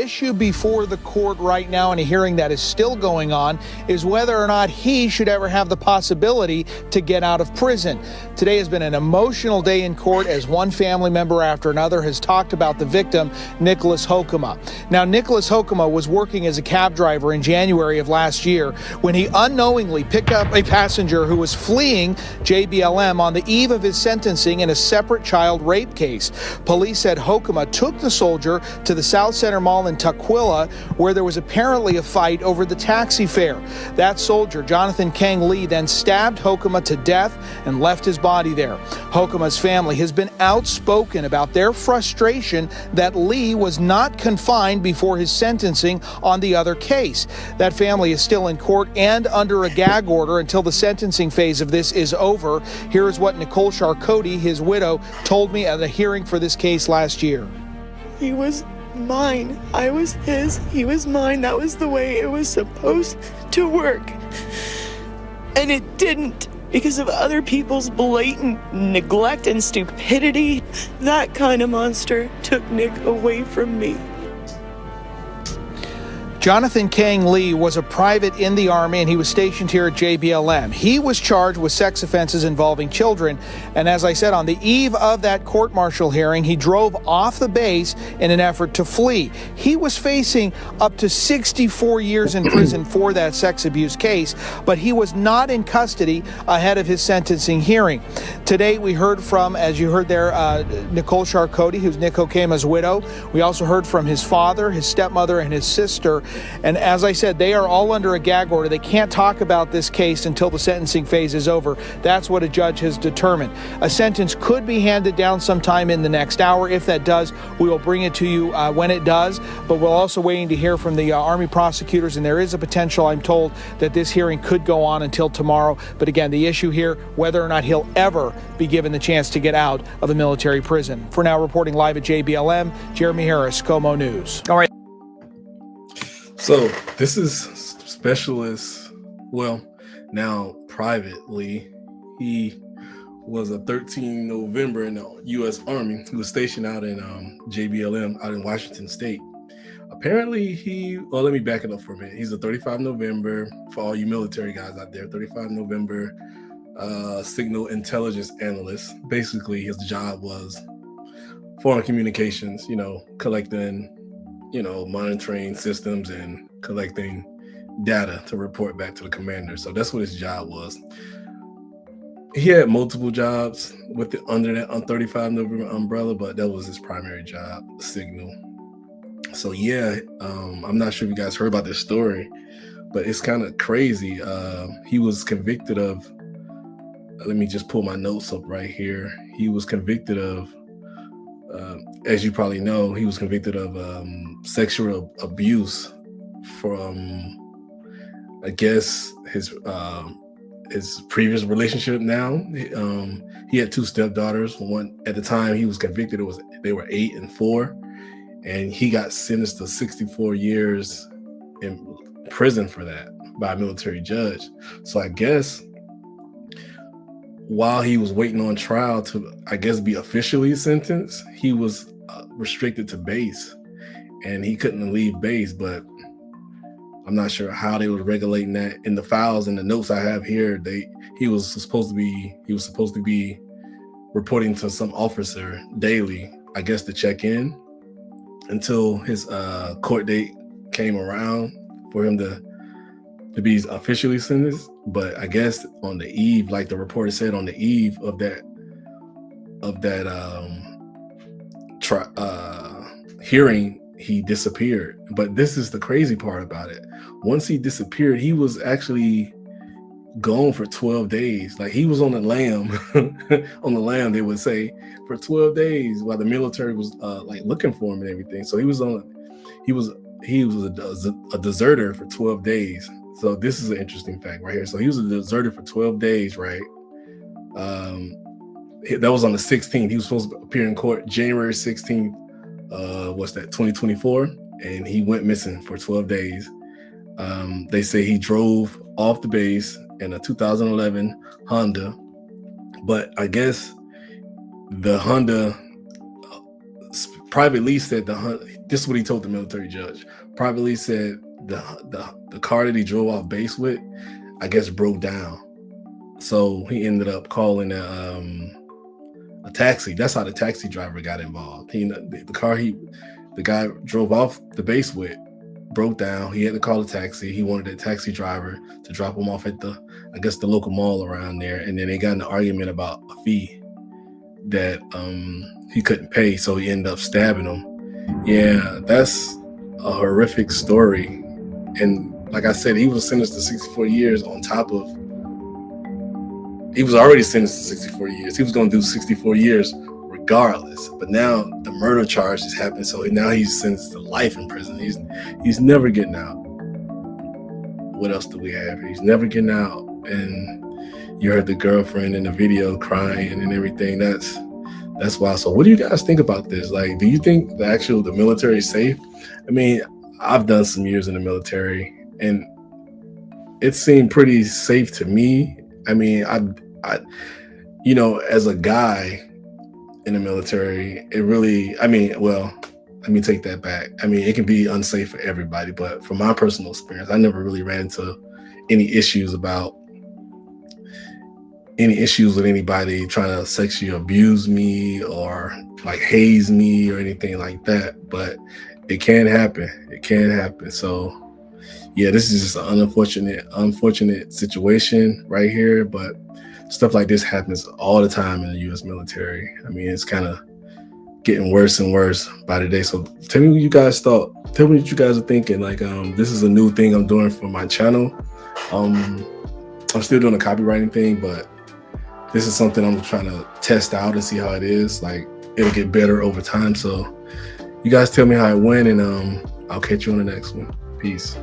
issue before the court right now in a hearing that is still going on is whether or not he should ever have the possibility to get out of prison. Today has been an emotional day in court as one family member after another has talked about the victim, Nicholas Hokema. Now, Nicholas Hokema was working as a cab driver in January of last year when he unknowingly picked up a passenger who was fleeing JBLM on the eve of his sentencing in a separate child rape case. Police said Hokema took the soldier to the South Center Mall in Tukwila, where there was apparently a fight over the taxi fare. That soldier, Jonathan Kang Lee, then stabbed Hokema to death and left his body there. Hokema's family has been outspoken about their frustration that Lee was not confined before his sentencing on the other case. That family is still in court and under a gag order until the sentencing phase of this is over. Here is what Nicole Charcoti, his widow, told me at a hearing for this case last year. He was mine. I was his. He was mine. That was the way it was supposed to work. And it didn't because of other people's blatant neglect and stupidity. That kind of monster took Nick away from me. Jonathan Kang Lee was a private in the Army, and he was stationed here at JBLM. He was charged with sex offenses involving children, and as I said, on the eve of that court-martial hearing, he drove off the base in an effort to flee. He was facing up to 64 years in prison for that sex abuse case, but he was not in custody ahead of his sentencing hearing. Today, we heard from, as you heard there, Nicole Charcoti, who's Nick Hokema's widow. We also heard from his father, his stepmother, and his sister. And as I said, they are all under a gag order. They can't talk about this case until the sentencing phase is over. That's what a judge has determined. A sentence could be handed down sometime in the next hour. If that does, we will bring it to you when it does. But we're also waiting to hear from the Army prosecutors, and there is a potential, I'm told, that this hearing could go on until tomorrow. But again, the issue here, whether or not he'll ever be given the chance to get out of a military prison. For now, reporting live at JBLM, Jeremy Harris, KOMO News. All right. So this is Specialist, well, now privately. He was a 13 November in the U.S. Army. He was stationed out in JBLM out in Washington State. Apparently let me back it up for a minute. He's a 35 November, for all you military guys out there, 35 November signal intelligence analyst. Basically, his job was foreign communications, collecting monitoring systems and collecting data to report back to the commander. So that's what his job was. He had multiple jobs under that 35 November umbrella, but that was his primary job, signal. So yeah, I'm not sure if you guys heard about this story, but it's kind of crazy. He was convicted of, let me just pull my notes up right here. He was convicted of, as you probably know, he was convicted of sexual abuse from, I guess, his previous relationship. Now, he had two stepdaughters. One at the time he was convicted, they were 8 and 4, and he got sentenced to 64 years in prison for that by a military judge. So I guess while he was waiting on trial to, I guess, be officially sentenced, he was restricted to base, and he couldn't leave base. But I'm not sure how they were regulating that. In the files and the notes I have here, he was supposed to be reporting to some officer daily, I guess, to check in until his court date came around for him to be officially sentenced. But I guess on the eve, like the reporter said, on the eve of that hearing, he disappeared. But this is the crazy part about it. Once he disappeared, he was actually gone for 12 days. Like, he was on the lam, on the lam, they would say, for 12 days while the military was looking for him and everything. So he was a deserter for 12 days. So this is an interesting fact right here. So he was a deserter for 12 days, right? That was on the 16th. He was supposed to appear in court January 16th, 2024, and he went missing for 12 days. They say he drove off the base in a 2011 Honda, but I guess the Honda privately said this is what he told the military judge. Privately said the car that he drove off base with, I guess, broke down. So he ended up calling a taxi. That's how the taxi driver got involved. The guy drove off the base with broke down. He had to call a taxi. He wanted a taxi driver to drop him off at the local mall around there. And then they got in an argument about a fee that he couldn't pay. So he ended up stabbing him. Yeah, that's a horrific story. And like I said, he was sentenced to 64 years on top of, he was already sentenced to 64 years. He was going to do 64 years regardless. But now the murder charge has happened. So now he's sentenced to life in prison. He's never getting out. What else do we have? He's never getting out. And you heard the girlfriend in the video crying and everything. That's wild. So what do you guys think about this? Like, do you think the military is safe? I mean, I've done some years in the military and it seemed pretty safe to me. I mean, I as a guy in the military, it really, let me take that back. I mean, it can be unsafe for everybody, but from my personal experience, I never really ran into any issues with anybody trying to sexually abuse me or like haze me or anything like that. But it can happen. It can happen. So yeah, this is just an unfortunate situation right here. But stuff like this happens all the time in the U.S. military. I mean, it's kind of getting worse and worse by the day. So tell me what you guys thought. Tell me what you guys are thinking. Like, this is a new thing I'm doing for my channel. I'm still doing a copywriting thing, but this is something I'm trying to test out and see how it is. Like, it'll get better over time. So you guys tell me how it went, and I'll catch you on the next one. Peace.